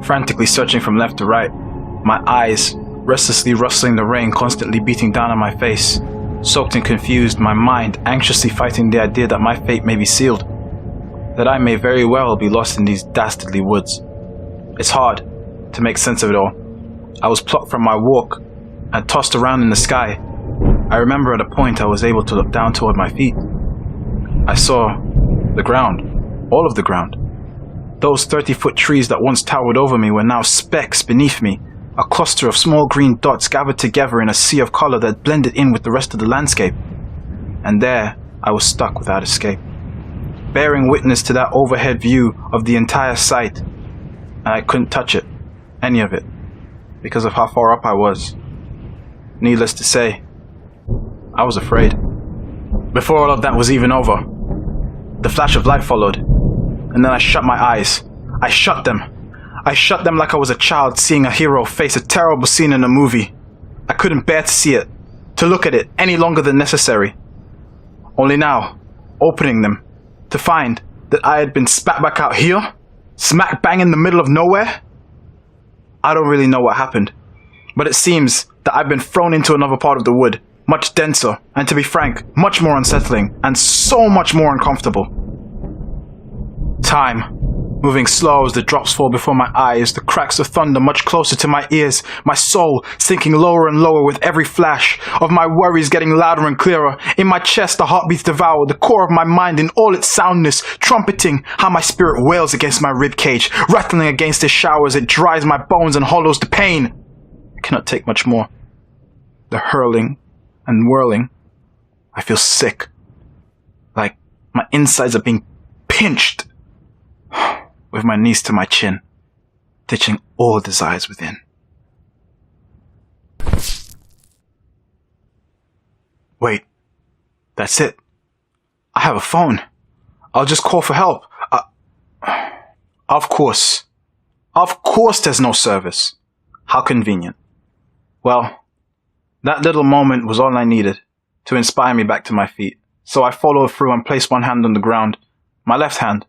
frantically searching from left to right, my eyes restlessly rustling the rain constantly beating down on my face, soaked and confused, my mind anxiously fighting the idea that my fate may be sealed, that I may very well be lost in these dastardly woods. It's hard to make sense of it all. I was plucked from my walk and tossed around in the sky. I remember at a point I was able to look down toward my feet. I saw the ground, all of the ground. Those 30-foot trees that once towered over me were now specks beneath me, a cluster of small green dots gathered together in a sea of color that blended in with the rest of the landscape. And there I was stuck without escape, bearing witness to that overhead view of the entire site, and I couldn't touch it, any of it, because of how far up I was. Needless to say, I was afraid. Before all of that was even over, the flash of light followed, and then I shut my eyes. I shut them. I shut them like I was a child seeing a hero face a terrible scene in a movie. I couldn't bear to see it, to look at it any longer than necessary. Only now, opening them, to find that I had been spat back out here, smack bang in the middle of nowhere. I don't really know what happened, but it seems that I've been thrown into another part of the wood, much denser, and to be frank, much more unsettling, and so much more uncomfortable. Time, moving slow as the drops fall before my eyes, the cracks of thunder much closer to my ears, my soul sinking lower and lower with every flash, of my worries getting louder and clearer, in my chest the heartbeats devour, the core of my mind in all its soundness, trumpeting how my spirit wails against my ribcage, rattling against the showers, it dries my bones and hollows the pain. I cannot take much more. The hurling and whirling, I feel sick, like my insides are being pinched, with my knees to my chin, ditching all desires within. Wait, that's it. I have a phone. I'll just call for help. Of course there's no service. How convenient. Well, that little moment was all I needed to inspire me back to my feet, so I followed through and placed one hand on the ground, my left hand,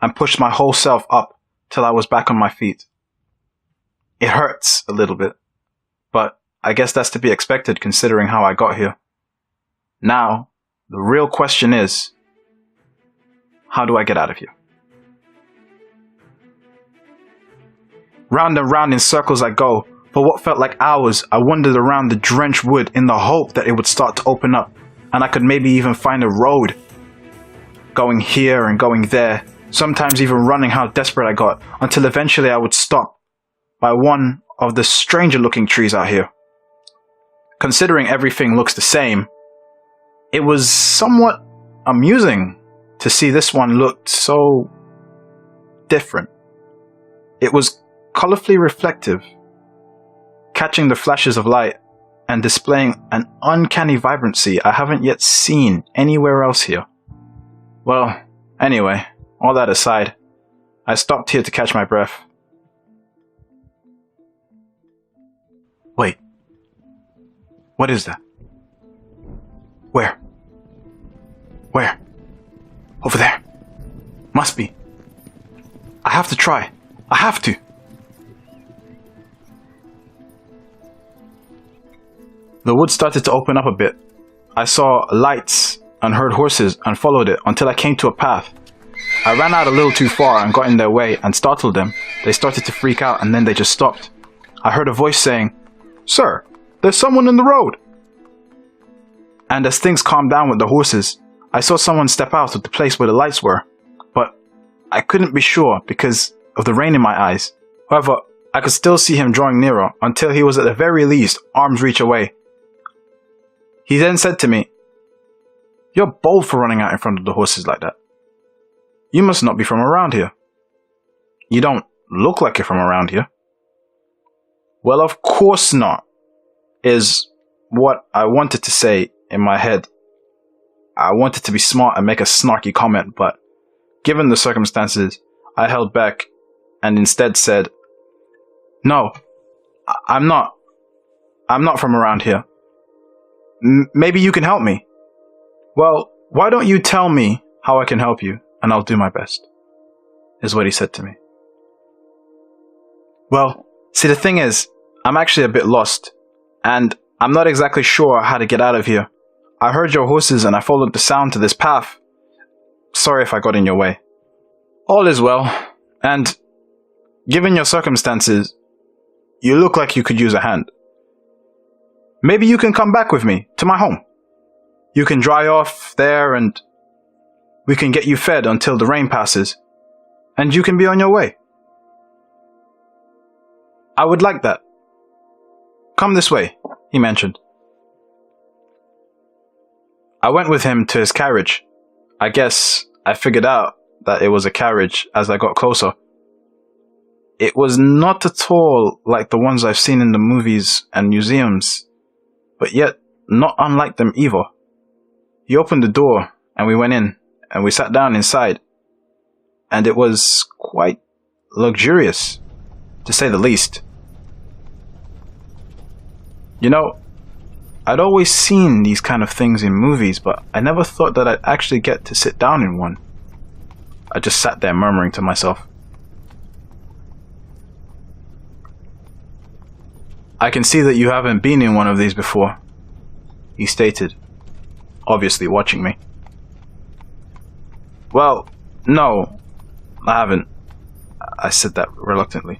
and pushed my whole self up till I was back on my feet. It hurts a little bit, but I guess that's to be expected considering how I got here. Now, the real question is, how do I get out of here? Round and round in circles I go. For what felt like hours, I wandered around the drenched wood in the hope that it would start to open up, and I could maybe even find a road. Going here and going there, sometimes even running how desperate I got, until eventually I would stop by one of the stranger looking trees out here. Considering everything looks the same, it was somewhat amusing to see this one looked so different. It was colorfully reflective, catching the flashes of light and displaying an uncanny vibrancy I haven't yet seen anywhere else here. Well, anyway, all that aside, I stopped here to catch my breath. Wait. What is that? Where? Where? Over there. Must be. I have to try. I have to. The wood started to open up a bit. I saw lights and heard horses and followed it until I came to a path. I ran out a little too far and got in their way and startled them. They started to freak out and then they just stopped. I heard a voice saying, "Sir, there's someone in the road." And as things calmed down with the horses, I saw someone step out of the place where the lights were, but I couldn't be sure because of the rain in my eyes. However, I could still see him drawing nearer until he was at the very least arm's reach away. He then said to me, "You're bold for running out in front of the horses like that. You must not be from around here. You don't look like you're from around here." Well, of course not, is what I wanted to say in my head. I wanted to be smart and make a snarky comment, but given the circumstances, I held back and instead said, "No, I'm not. I'm not from around here. Maybe you can help me." "Well, why don't you tell me how I can help you, and I'll do my best," is what he said to me. Well, see, the thing is, I'm actually a bit lost, and I'm not exactly sure how to get out of here. I heard your horses and I followed the sound to this path. Sorry if I got in your way. All is well, and given your circumstances, you look like you could use a hand. Maybe you can come back with me to my home. You can dry off there and we can get you fed until the rain passes, and you can be on your way. I would like that. Come this way, he mentioned. I went with him to his carriage. I guess I figured out that it was a carriage as I got closer. It was not at all like the ones I've seen in the movies and museums, but yet not unlike them either. He opened the door and we went in and we sat down inside, and it was quite luxurious, to say the least. You know, I'd always seen these kind of things in movies, but I never thought that I'd actually get to sit down in one. I just sat there murmuring to myself. I can see that you haven't been in one of these before, he stated, obviously watching me. Well, no, I haven't. I said that reluctantly.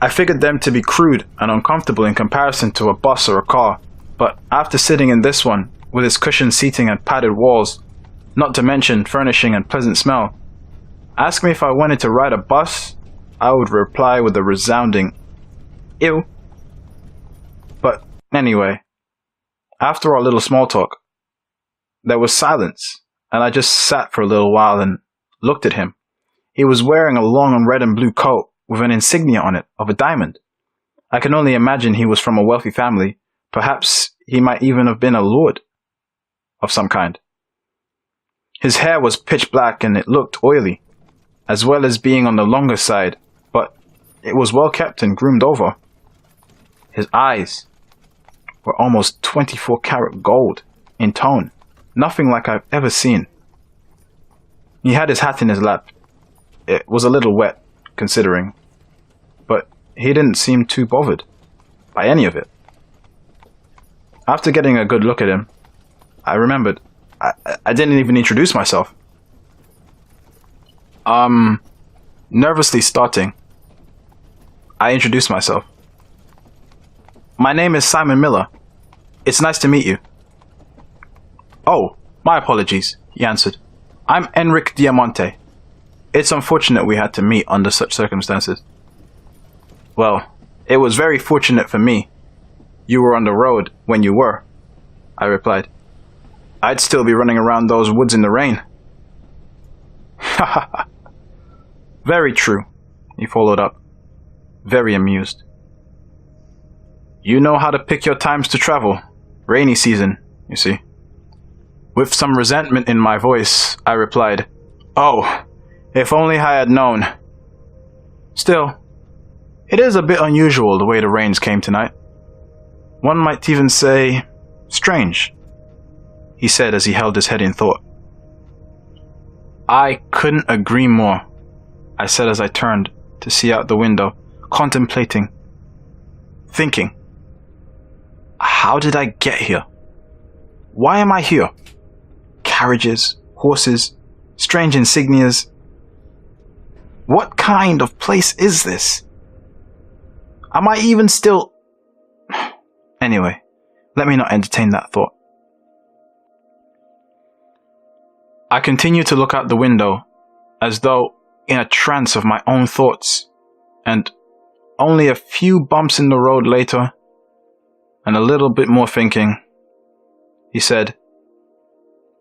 I figured them to be crude and uncomfortable in comparison to a bus or a car, but after sitting in this one, with its cushioned seating and padded walls, not to mention furnishing and pleasant smell, ask me if I wanted to ride a bus, I would reply with a resounding, ew. But anyway, after our little small talk, there was silence, and I just sat for a little while and looked at him. He was wearing a long red and blue coat with an insignia on it of a diamond. I can only imagine he was from a wealthy family. Perhaps he might even have been a lord of some kind. His hair was pitch black and it looked oily, as well as being on the longer side, but it was well kept and groomed over. His eyes were almost 24-karat gold in tone, nothing like I've ever seen. He had his hat in his lap. It was a little wet, considering, but he didn't seem too bothered by any of it. After getting a good look at him, I remembered I didn't even introduce myself. Nervously starting, I introduced myself. My name is Simon Miller. It's nice to meet you. Oh, my apologies, he answered. I'm Enric Diamante. It's unfortunate we had to meet under such circumstances. Well, it was very fortunate for me. You were on the road when you were, I replied. I'd still be running around those woods in the rain. Ha ha ha. Very true, he followed up, very amused. You know how to pick your times to travel. Rainy season, you see. With some resentment in my voice, I replied, Oh, if only I had known. Still, it is a bit unusual the way the rains came tonight. One might even say, strange, he said as he held his head in thought. I couldn't agree more, I said as I turned to see out the window, contemplating, thinking. How did I get here? Why am I here? Carriages, horses, strange insignias. What kind of place is this? Am I even still... Anyway, let me not entertain that thought. I continued to look out the window, as though in a trance of my own thoughts, and only a few bumps in the road later, and a little bit more thinking, he said,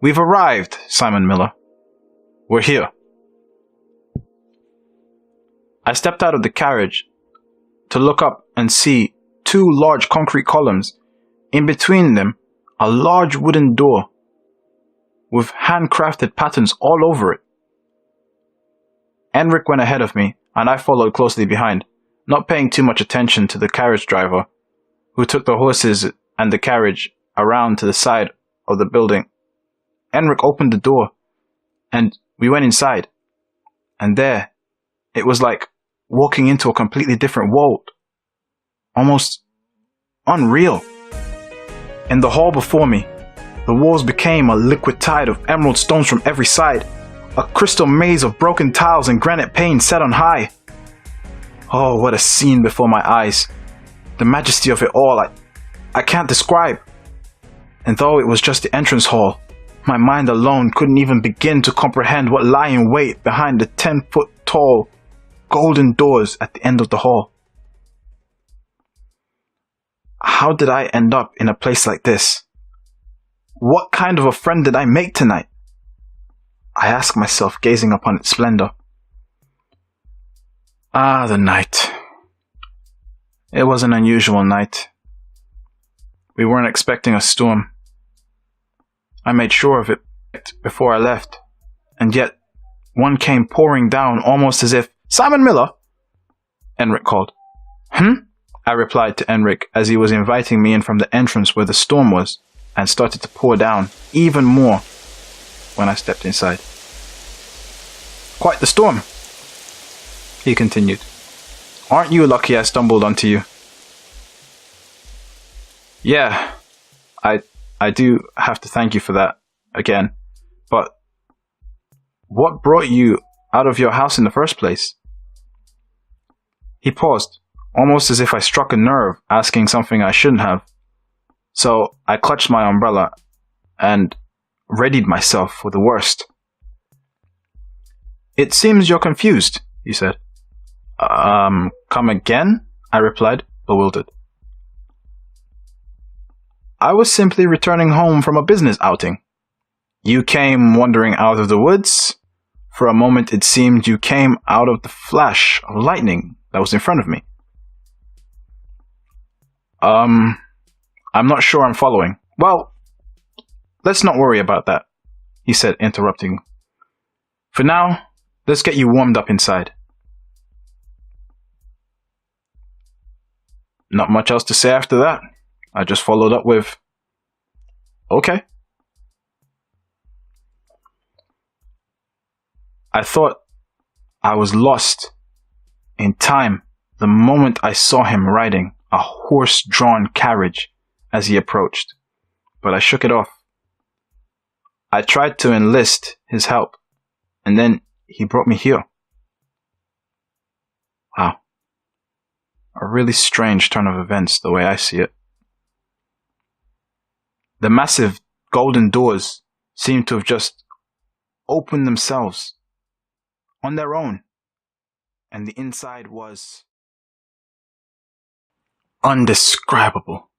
We've arrived, Simon Miller. We're here. I stepped out of the carriage to look up and see two large concrete columns, in between them a large wooden door with handcrafted patterns all over it. Enric went ahead of me and I followed closely behind, not paying too much attention to the carriage driver, who took the horses and the carriage around to the side of the building. Enric opened the door and we went inside, and there, It was like walking into a completely different world. Almost unreal. In the hall before me, the walls became a liquid tide of emerald stones from every side, a crystal maze of broken tiles and granite panes set on high. Oh, what a scene before my eyes. The majesty of it all, I can't describe. And though it was just the entrance hall, my mind alone couldn't even begin to comprehend what lay in wait behind the 10-foot tall golden doors at the end of the hall. How did I end up in a place like this? What kind of a friend did I make tonight? I asked myself, gazing upon its splendor. Ah, the night. It was an unusual night. We weren't expecting a storm. I made sure of it before I left, and yet one came pouring down almost as if, "Simon Miller!" Enric called. I replied to Enric as he was inviting me in from the entrance where the storm was, and started to pour down even more when I stepped inside. "Quite the storm," he continued. "Aren't you lucky I stumbled onto you?" "Yeah, I do have to thank you for that, again. But what brought you out of your house in the first place?" He paused, almost as if I struck a nerve, asking something I shouldn't have. So I clutched my umbrella and readied myself for the worst. "It seems you're confused," he said. Come again?" I replied, bewildered. "I was simply returning home from a business outing. You came wandering out of the woods. For a moment it seemed you came out of the flash of lightning that was in front of me." I'm not sure I'm following." "Well, let's not worry about that," he said, interrupting. "For now, let's get you warmed up inside." Not much else to say after that. I just followed up with, "Okay." I thought I was lost in time the moment I saw him riding a horse-drawn carriage as he approached, but I shook it off. I tried to enlist his help, and then he brought me here. Wow. A really strange turn of events, the way I see it. The massive golden doors seemed to have just opened themselves on their own, and the inside was undescribable.